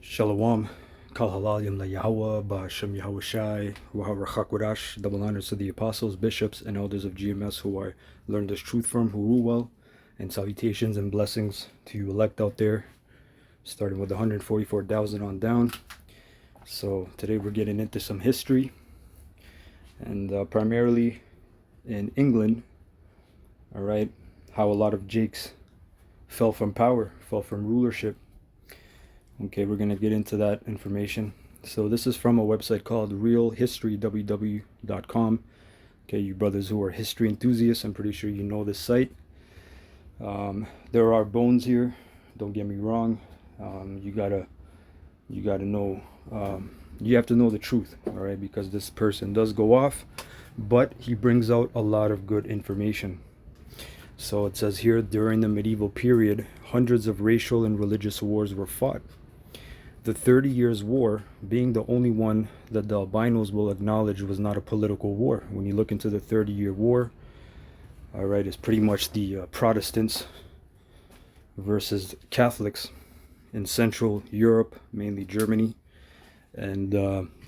Shalom, Kal Halal Yom La Yahweh, Ba'Shem Yahweh Shai, Waharachak Wadash, double honors to the apostles, bishops, and elders of GMS who I learned this truth from, who rule well, and salutations and blessings to you elect out there, starting with 144,000 on down. So today we're getting into some history, and primarily in England, all right, how a lot of Jakes fell from power, fell from rulership. Okay, we're going to get into that information. So this is from a website called realhistorywww.com. Okay, you brothers who are history enthusiasts, I'm pretty sure you know this site. There are bones here. Don't get me wrong. You gotta know. You have to know the truth, all right? Because this person does go off, but he brings out a lot of good information. So it says here, during the medieval period, hundreds of racial and religious wars were fought. The 30 Years' War, being the only one that the albinos will acknowledge was not a political war. When you look into the 30-Year War, all right, it's pretty much the Protestants versus Catholics in Central Europe, mainly Germany. And,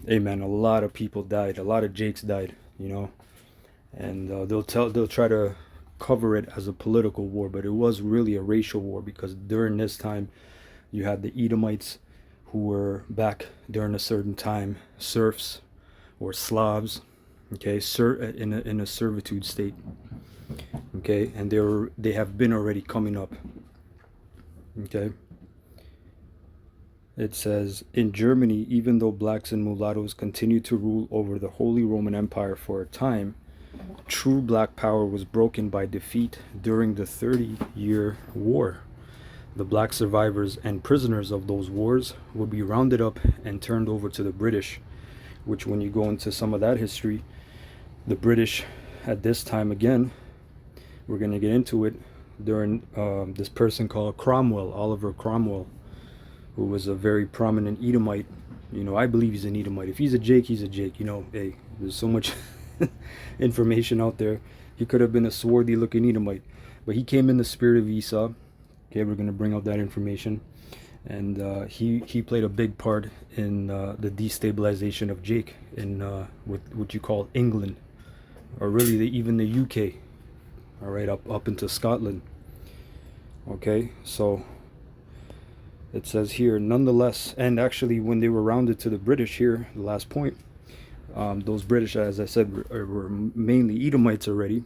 hey man, a lot of people died. A lot of Jakes died, you know. And they'll try to cover it as a political war, but it was really a racial war, because during this time you had the Edomites, who were back during a certain time serfs or Slavs, okay, in a servitude state, okay, and they have been already coming up, okay. It says, in Germany, even though blacks and mulattoes continued to rule over the Holy Roman Empire for a time, true black power was broken by defeat during the 30-Year War. The black survivors and prisoners of those wars would be rounded up and turned over to the British, which, when you go into some of that history, the British at this time, again, we're going to get into it, during this person called Cromwell, Oliver Cromwell, who was a very prominent Edomite. You know, I believe he's an Edomite. If he's a Jake, he's a Jake. You know, hey, there's so much information out there. He could have been a swarthy looking Edomite, but he came in the spirit of Esau. Okay, we're going to bring out that information, and he played a big part in the destabilization of Jake in what you call England, or really even the UK, all right, up into Scotland. Okay, so it says here, nonetheless, and actually when they were rounded to the British here, the last point, those British, as I said, were mainly Edomites already.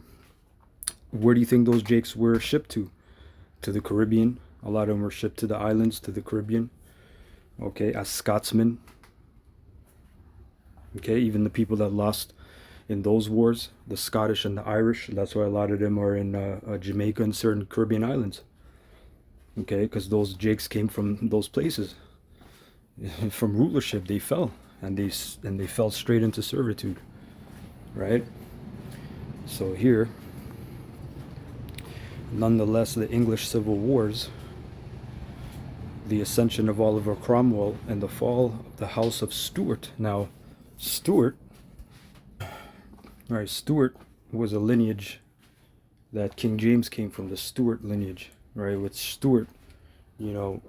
Where do you think those Jakes were shipped to? To the Caribbean. A lot of them were shipped to the islands, to the Caribbean, okay, as Scotsmen. Okay, even the people that lost in those wars, the Scottish and the Irish, that's why a lot of them are in Jamaica and certain Caribbean islands. Okay, because those Jakes came from those places. From rulership, they fell, and they fell straight into servitude, right? So here, nonetheless, the English Civil Wars, the ascension of Oliver Cromwell, and the fall of the House of Stuart. Now, Stuart was a lineage that King James came from, the Stuart lineage, right? With Stuart, you know,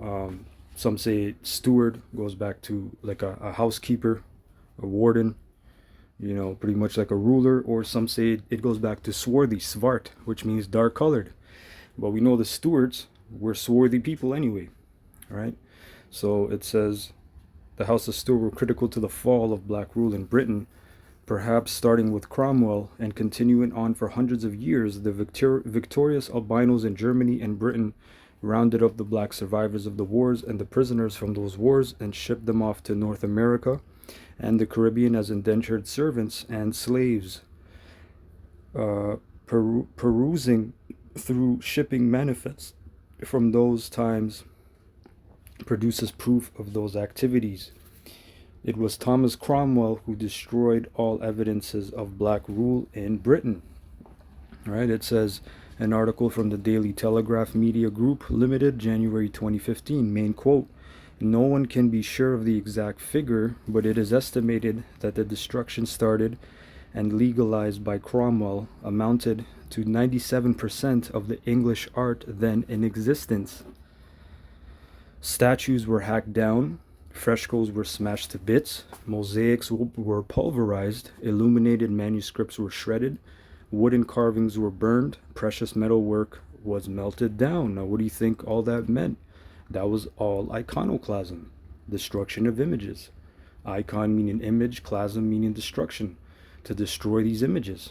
some say steward goes back to like a housekeeper, a warden, you know, pretty much like a ruler, or some say it goes back to swarthy, svart, which means dark colored. But we know the Stuarts were swarthy people anyway, right? So it says the House of Stuart were critical to the fall of black rule in Britain, perhaps starting with Cromwell and continuing on for hundreds of years. The victorious albinos in Germany and Britain rounded up the black survivors of the wars and the prisoners from those wars and shipped them off to North America and the Caribbean as indentured servants and slaves. Perusing through shipping manifests from those times produces proof of those activities. It was Thomas Cromwell who destroyed all evidences of black rule in Britain. All right, it says, an article from the Daily Telegraph Media Group Limited, January 2015, main quote, no one can be sure of the exact figure, but it is estimated that the destruction started and legalized by Cromwell amounted to 97% of the English art then in existence. Statues were hacked down, Frescoes were smashed to bits, mosaics were pulverized, illuminated manuscripts were shredded, wooden carvings were burned, precious metal work was melted down. Now, what do you think all that meant? That was all iconoclasm, destruction of images. Icon meaning image, clasm meaning destruction, to destroy these images,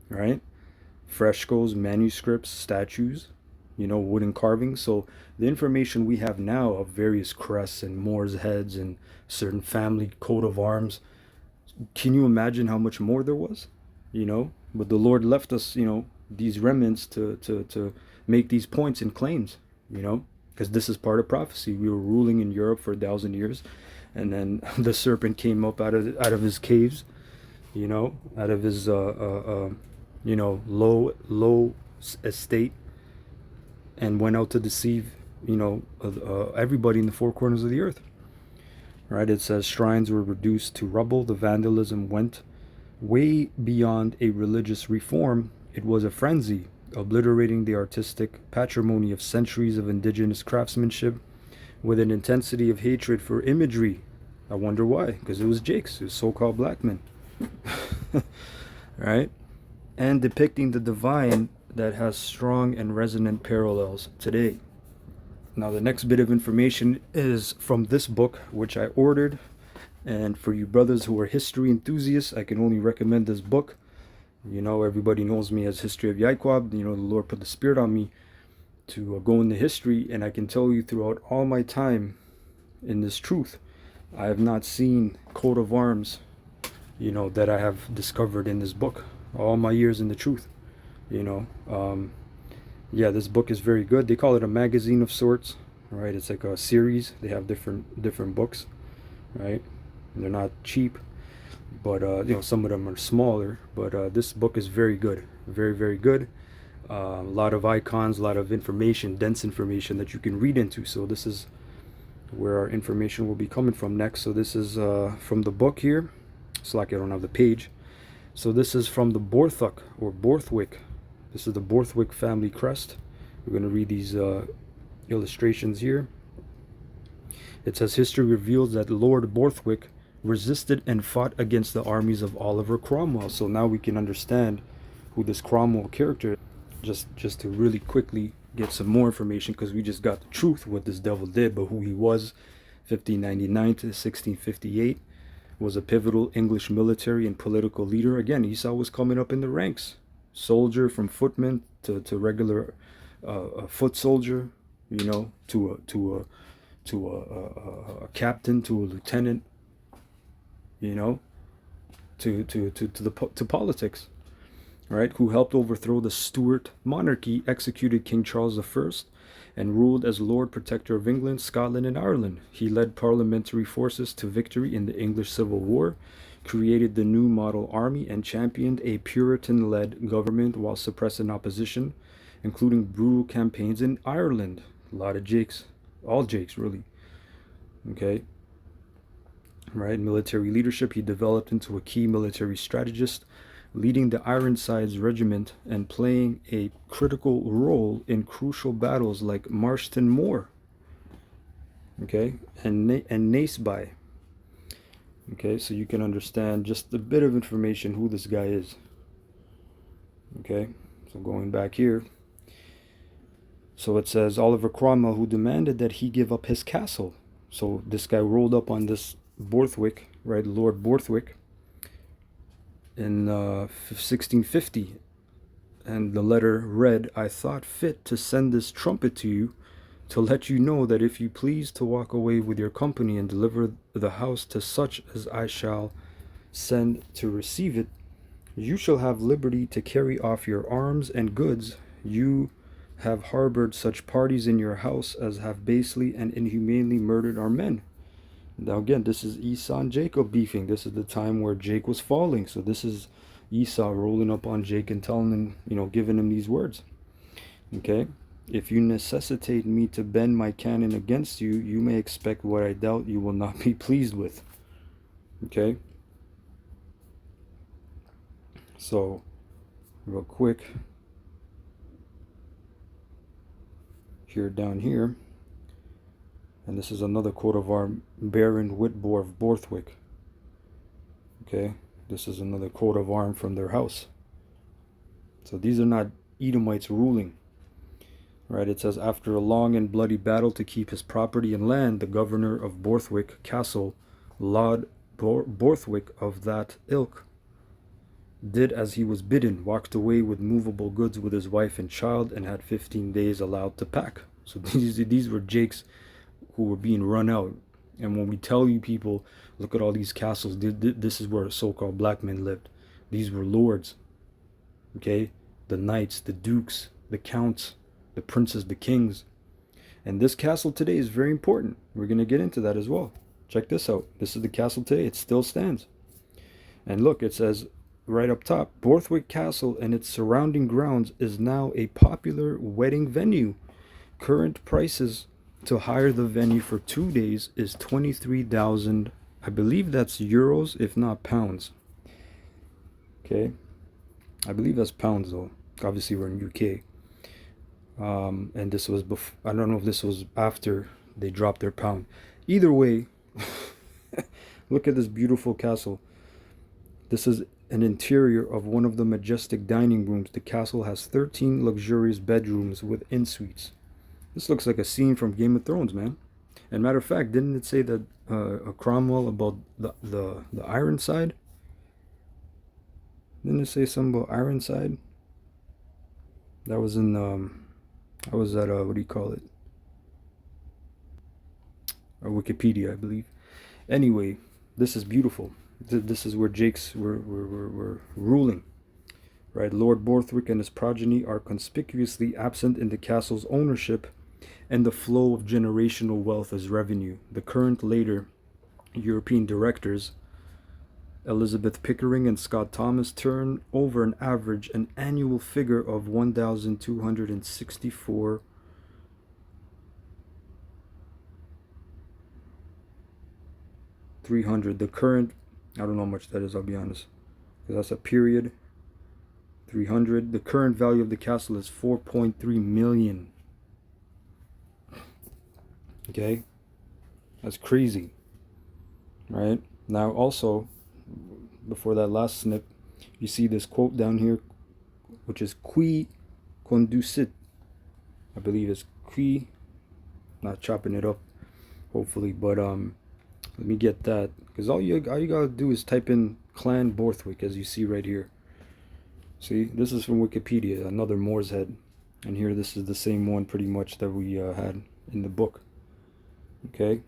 right? Frescoes, manuscripts, statues, wooden carvings. So the information we have now of various crests and Moors heads and certain family coat of arms, can you imagine how much more there was? But the Lord left us, these remnants to make these points and claims, because this is part of prophecy. We were ruling in Europe for 1,000 years, and then the serpent came up out of his caves, out of his low estate, and went out to deceive, everybody in the four corners of the earth. Right? It says shrines were reduced to rubble. The vandalism went way beyond a religious reform. It was a frenzy, obliterating the artistic patrimony of centuries of indigenous craftsmanship with an intensity of hatred for imagery. I wonder why. Because it was Jakes, it was so-called black men. Right? And depicting the divine that has strong and resonant parallels today. Now, the next bit of information is from this book, which I ordered. And for you brothers who are history enthusiasts, I can only recommend this book. Everybody knows me as History of Yaikwab. The Lord put the spirit on me to go into history. And I can tell you throughout all my time in this truth, I have not seen coat of arms, that I have discovered in this book. All my years in the truth, yeah, this book is very good. They call it a magazine of sorts, right? It's like a series. They have different books, right? And they're not cheap, but some of them are smaller. But this book is very good, very, very good. A lot of icons, a lot of information, dense information that you can read into. So this is where our information will be coming from next. So this is from the book here. It's like I don't have the page. So this is from the Borthwick or Borthwick. This is the Borthwick family crest. We're going to read these illustrations here. It says, history reveals that Lord Borthwick resisted and fought against the armies of Oliver Cromwell. So now we can understand who this Cromwell character is, just to really quickly get some more information, because we just got the truth, what this devil did, but who he was. 1599 to 1658. Was a pivotal English military and political leader. Again, Esau was coming up in the ranks. Soldier, from footman to regular foot soldier, to a captain, to a lieutenant, to politics, right? Who helped overthrow the Stuart monarchy, executed King Charles I, and ruled as Lord Protector of England, Scotland, and Ireland. He led parliamentary forces to victory in the English Civil War, created the new model army, and championed a Puritan-led government while suppressing opposition, including brutal campaigns in Ireland. A lot of Jakes, all Jakes really. Okay. Right, military leadership. He developed into a key military strategist, leading the Ironsides Regiment and playing a critical role in crucial battles like Marston Moor, okay, and Naseby. Okay, so you can understand just a bit of information who this guy is. Okay, so going back here. So it says Oliver Cromwell, who demanded that he give up his castle. So this guy rolled up on this Borthwick, right, Lord Borthwick, in 1650, and the letter read, I thought fit to send this trumpet to you to let you know that if you please to walk away with your company and deliver the house to such as I shall send to receive it, you shall have liberty to carry off your arms and goods. You have harbored such parties in your house as have basely and inhumanely murdered our men. Now again, this is Esau and Jacob beefing. This is the time where Jake was falling. So this is Esau rolling up on Jake and telling him, giving him these words. Okay? If you necessitate me to bend my cannon against you, you may expect what I doubt you will not be pleased with. Okay? So, real quick, here down here, And this is another coat of arms, Baron Whitmore of Borthwick. Okay, this is another coat of arms from their house. So these are not Edomites ruling. Right, it says, after a long and bloody battle to keep his property and land, the governor of Borthwick Castle, Laud Borthwick of that ilk, did as he was bidden, walked away with movable goods with his wife and child, and had 15 days allowed to pack. So these were Jakes who were being run out. And when we tell you people, look at all these castles, this is where so-called black men lived. These were lords, okay? The knights, the dukes, the counts, the princes, the kings. And this castle today is very important. We're going to get into that as well. Check this out. This is the castle today. It still stands. And look, it says right up top, Borthwick Castle and its surrounding grounds is now a popular wedding venue. Current prices to hire the venue for 2 days is 23,000. I believe that's euros, if not pounds. Okay. I believe that's pounds though. Obviously we're in UK. And this was before, I don't know if this was after they dropped their pound. Either way, look at this beautiful castle. This is an interior of one of the majestic dining rooms. The castle has 13 luxurious bedrooms with en-suites. This looks like a scene from Game of Thrones, man. And matter of fact, didn't it say that Cromwell about the Ironside? Didn't it say something about Ironside? That was in I was at what do you call it? Wikipedia, I believe. Anyway, this is beautiful. This is where Jakes were ruling. Right, Lord Borthwick and his progeny are conspicuously absent in the castle's ownership and the flow of generational wealth as revenue. The current later European directors, Elizabeth Pickering and Scott Thomas, turn over an average an annual figure of 1,264 300. The current, I don't know how much that is, I'll be honest, because that's a period. 300. The current value of the castle is 4.3 million. Okay, that's crazy, right? Now also, before that last snip, you see this quote down here, which is qui conducit. I believe it's qui, not chopping it up, hopefully, but let me get that, because all you gotta do is type in Clan Borthwick, as you see right here. See, this is from Wikipedia, another Moor's Head, and here this is the same one pretty much that we had in the book. Okay,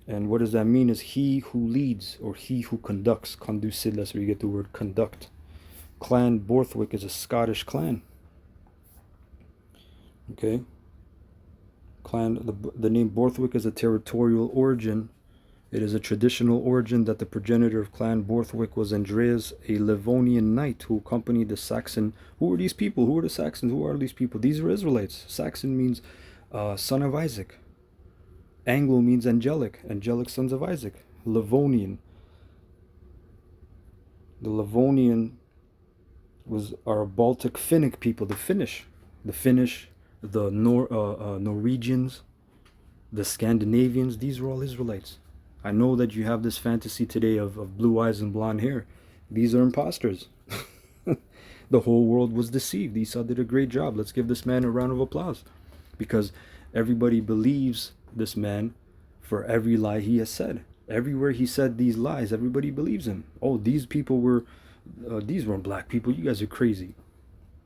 and what does that mean? Is he who leads, or he who conducts. Conducit, that's where you get the word conduct. Clan Borthwick is a Scottish clan. Okay, the name Borthwick is a territorial origin. It is a traditional origin that the progenitor of Clan Borthwick was Andreas, a Livonian knight who accompanied the Saxon. Who are these people? Who are the Saxons? Who are these people? These are Israelites. Saxon means son of Isaac. Anglo means angelic. Angelic sons of Isaac. Livonian. The Livonian are Baltic Finnic people. The Finnish, the Norwegians, the Scandinavians. These are all Israelites. I know that you have this fantasy today of blue eyes and blonde hair. These are imposters. The whole world was deceived. Esau did a great job. Let's give this man a round of applause, because everybody believes this man for every lie he has said. Everywhere he said these lies, everybody believes him. Oh, these people were, these weren't black people. You guys are crazy.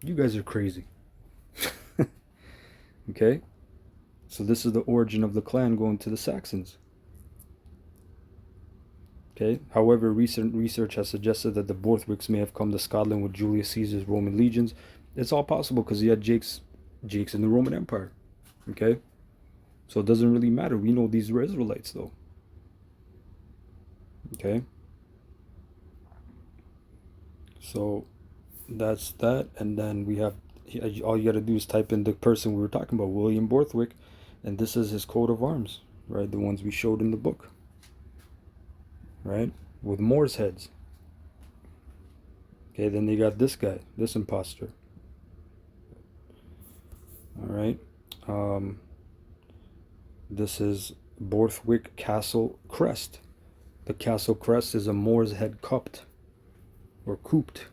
You guys are crazy. Okay? So this is the origin of the clan going to the Saxons. Okay. However, recent research has suggested that the Borthwicks may have come to Scotland with Julius Caesar's Roman legions. It's all possible because he had Jakes in the Roman Empire. Okay. So it doesn't really matter. We know these were Israelites though. Okay. So that's that. And then we have, all you got to do is type in the person we were talking about, William Borthwick. And this is his coat of arms, right? The ones we showed in the book. Right, with Moor's heads. Okay, then they got this guy, this imposter. All right, this is Borthwick Castle crest. The castle crest is a Moor's head cupped or cooped.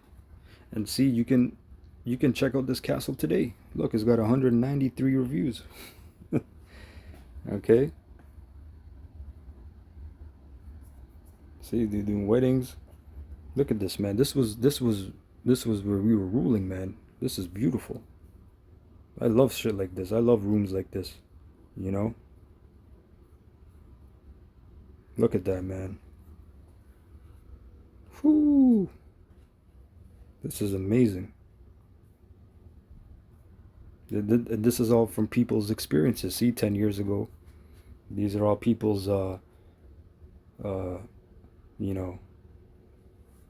And see, you can check out this castle today. Look, it's got 193 reviews. Okay. See, they're doing weddings. Look at this, man. This was where we were ruling, man. This is beautiful. I love shit like this. I love rooms like this. You know? Look at that, man. Whoo! This is amazing. This is all from people's experiences. See, 10 years ago, these are all people's, uh, you know,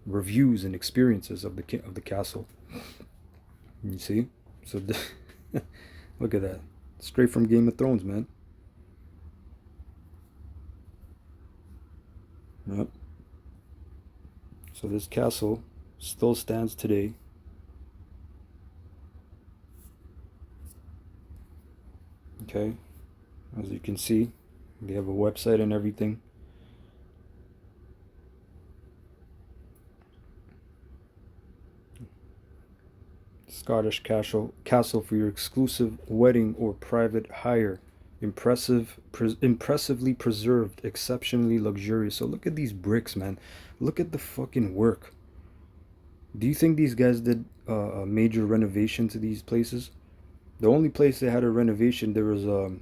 reviews and experiences of the castle. You see, so look at that, straight from Game of Thrones, man. Yep. So this castle still stands today. Okay, as you can see, they have a website and everything. Scottish castle for your exclusive wedding or private hire. Impressively preserved, exceptionally luxurious. So look at these bricks, man. Look at the fucking work. Do you think these guys did a major renovation to these places? The only place they had a renovation, there was a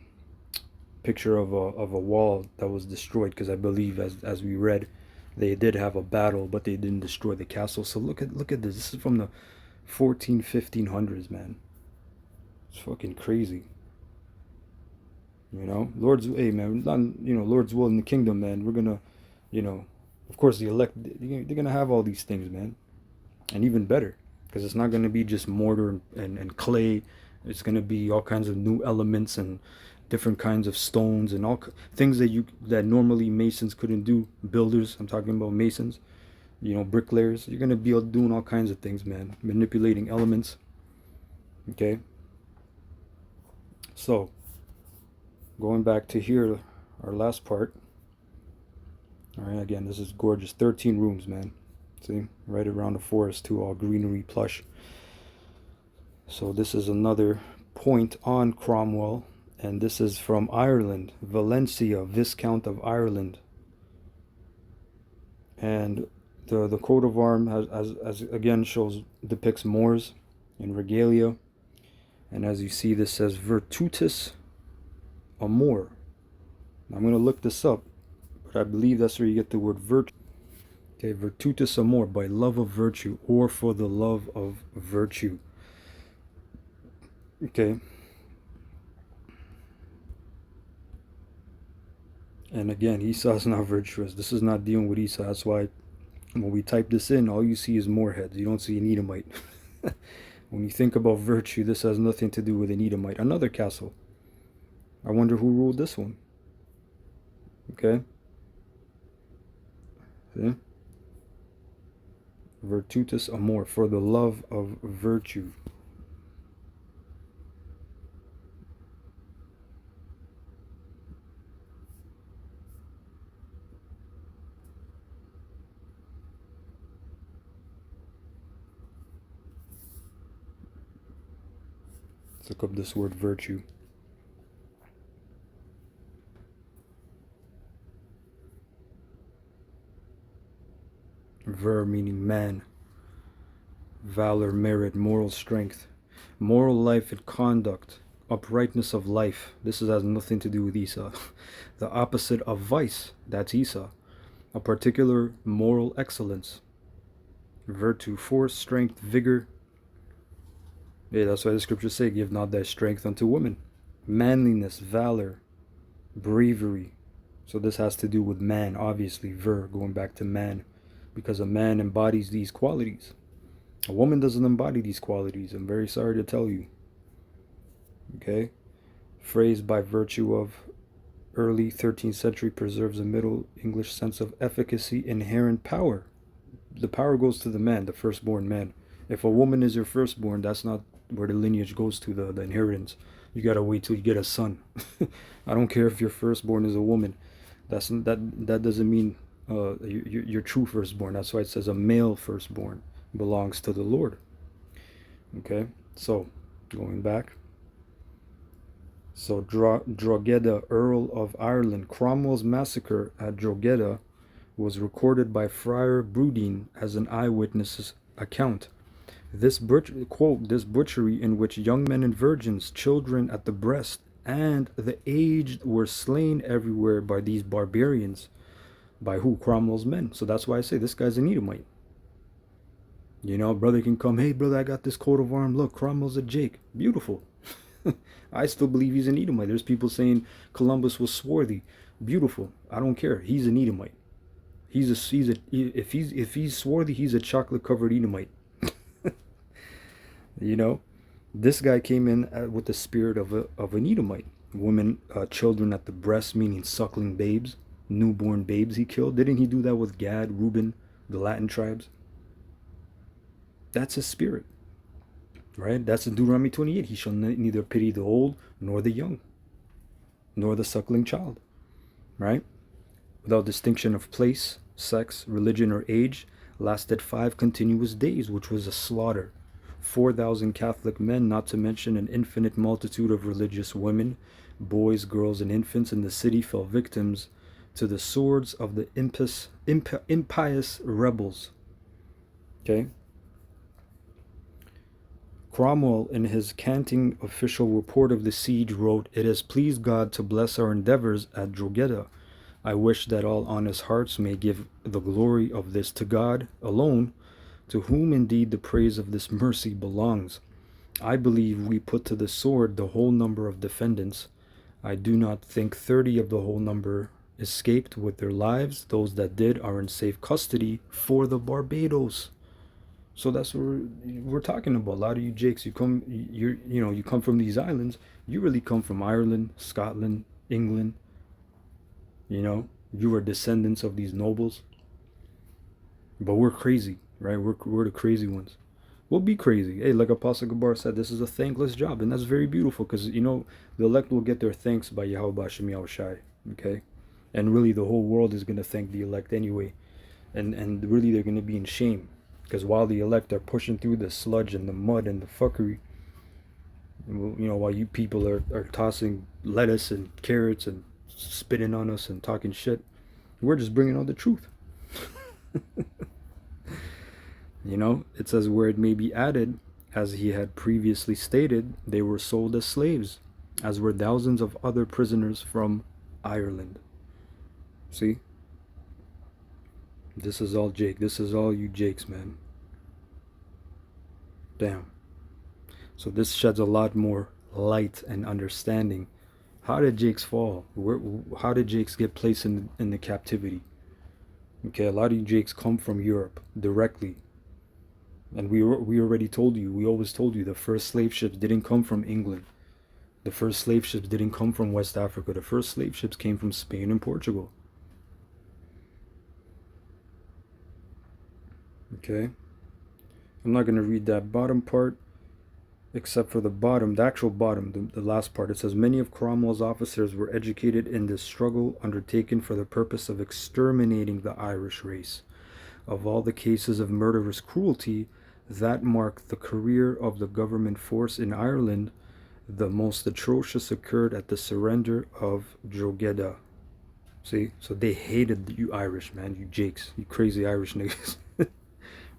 picture of a wall that was destroyed because I believe, as we read, they did have a battle, but they didn't destroy the castle. So look at this. This is from the 1500s, man. It's fucking crazy. You know, Lord's, hey man, not, Lord's will in the kingdom, man. We're gonna, you know, of course the elect, they're gonna have all these things, man, and even better, because it's not gonna be just mortar and clay. It's gonna be all kinds of new elements and different kinds of stones and all things that normally masons couldn't do. Builders, I'm talking about masons. Bricklayers. You're gonna be doing all kinds of things, man. Manipulating elements. Okay. So, going back to here, our last part. All right. Again, this is gorgeous. 13 rooms, man. See, right around the forest too, all greenery, plush. So this is another point on Cromwell, and this is from Ireland, Valencia, Viscount of Ireland, and the coat of arms as again depicts Moors in regalia, and as you see, this says Virtutis Amor. I'm going to look this up, but I believe that's where you get the word virtue. Okay, Virtutis Amor, by love of virtue, or for the love of virtue. Okay. And again, Esau's not virtuous. This is not dealing with Esau. That's why when we type this in, all you see is Moorheads. You don't see an Edomite. When you think about virtue, this has nothing to do with an Edomite. Another castle. I wonder who ruled this one. Okay. See? Virtutis Amor, for the love of virtue. Let's look up this word virtue. Ver meaning man. Valor, merit, moral strength, moral life and conduct, uprightness of life. This has nothing to do with Esau. The opposite of vice, that's Esau. A particular moral excellence. Virtue, force, strength, vigor. Yeah, that's why the scriptures say, give not thy strength unto women. Manliness, valor, bravery. So this has to do with man, obviously, going back to man, because a man embodies these qualities. A woman doesn't embody these qualities, I'm very sorry to tell you. Okay? Phrase by virtue of early 13th century preserves a Middle English sense of efficacy, inherent power. The power goes to the man, the firstborn man. If a woman is your firstborn, that's not where the lineage goes to, the inheritance. You gotta wait till you get a son. I don't care if your firstborn is a woman. That doesn't mean your true firstborn. That's why it says a male firstborn belongs to the Lord. Okay, so going back. So Drogheda, Earl of Ireland. Cromwell's massacre at Drogheda was recorded by Friar Brudin as an eyewitness account. This butchery in which young men and virgins, children at the breast, and the aged were slain everywhere by these barbarians. By who? Cromwell's men. So that's why I say this guy's an Edomite. You know, brother can come, hey brother, I got this coat of arms. Look, Cromwell's a Jake. Beautiful. I still believe he's an Edomite. There's people saying Columbus was swarthy. Beautiful. I don't care. He's an Edomite. If he's swarthy, he's a chocolate covered Edomite. You know, this guy came in with the spirit of an Edomite. Women, children at the breast, meaning suckling babes, newborn babes. He killed. Didn't he do that with Gad, Reuben, the Latin tribes? That's his spirit, right? That's in Deuteronomy 28. He shall neither pity the old nor the young, nor the suckling child, right? Without distinction of place, sex, religion, or age, lasted 5 continuous days, which was a slaughter. 4,000 Catholic men, not to mention an infinite multitude of religious women, boys, girls, and infants in the city fell victims to the swords of the impious rebels. Okay? Cromwell, in his canting official report of the siege, wrote, "It has pleased God to bless our endeavors at Drogheda. I wish that all honest hearts may give the glory of this to God alone, to whom indeed the praise of this mercy belongs. I believe we put to the sword the whole number of defendants. I do not think 30 of the whole number escaped with their lives. Those that did are in safe custody for the Barbados." So that's what we're talking about. A lot of you Jakes, you come from these islands. You really come from Ireland, Scotland, England. You know, you were descendants of these nobles. But we're crazy, right? We're the crazy ones. We'll be crazy. Hey, like Apostle Gabar said, this is a thankless job, and that's very beautiful because the elect will get their thanks by Yahweh Shem Yahushai. Okay, and really the whole world is gonna thank the elect anyway, and really they're gonna be in shame. Because while the elect are pushing through the sludge and the mud and the fuckery, while you people are tossing lettuce and carrots and spitting on us and talking shit, we're just bringing out the truth. It says, where it may be added, as he had previously stated, they were sold as slaves, as were thousands of other prisoners from Ireland. See? This is all Jake. This is all you Jakes, man. Damn. So this sheds a lot more light and understanding. How did Jakes fall? How did Jakes get placed in the captivity? Okay, a lot of you Jakes come from Europe directly. And we already told you, we always told you, the first slave ships didn't come from England. The first slave ships didn't come from West Africa. The first slave ships came from Spain and Portugal. Okay, I'm not going to read that bottom part, except for the actual bottom, the last part. It says, many of Cromwell's officers were educated in this struggle undertaken for the purpose of exterminating the Irish race. Of all the cases of murderous cruelty that marked the career of the government force in Ireland, the most atrocious occurred at the surrender of Drogheda. See, so they hated you Irish, man, you Jakes, you crazy Irish niggas.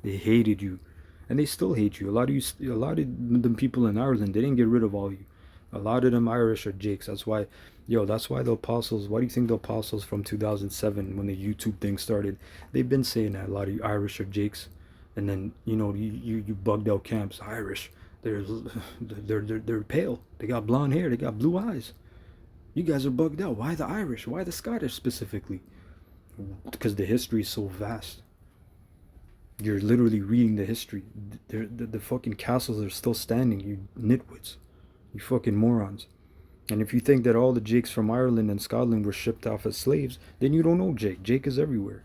They hated you, and they still hate you. A lot of them people in Ireland, they didn't get rid of all you. A lot of them Irish are Jakes. That's why the apostles. Why do you think the apostles from 2007, when the YouTube thing started, they've been saying that a lot of you Irish are Jakes, and then you bugged out camps. Irish, they're pale. They got blonde hair. They got blue eyes. You guys are bugged out. Why the Irish? Why the Scottish specifically? Because the history is so vast. You're literally reading the history. The fucking castles are still standing, you nitwits. You fucking morons. And if you think that all the Jakes from Ireland and Scotland were shipped off as slaves, then you don't know Jake. Jake is everywhere.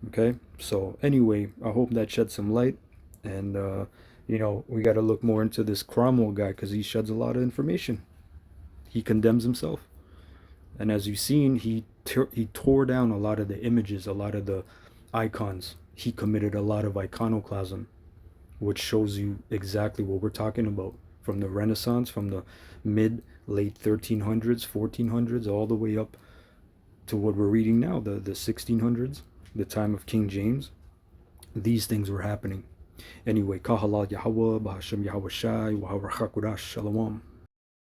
Okay? So, anyway, I hope that shed some light. And We got to look more into this Cromwell guy because he sheds a lot of information. He condemns himself. And as you've seen, he tore down a lot of the images, a lot of the icons. He committed a lot of iconoclasm, which shows you exactly what we're talking about from the Renaissance, from the mid late 1300s, 1400s, all the way up to what we're reading now, the 1600s, the time of King James. These things were happening. Anyway, Kahala Yahweh, Bahasham Yahweh Shai, Shalom.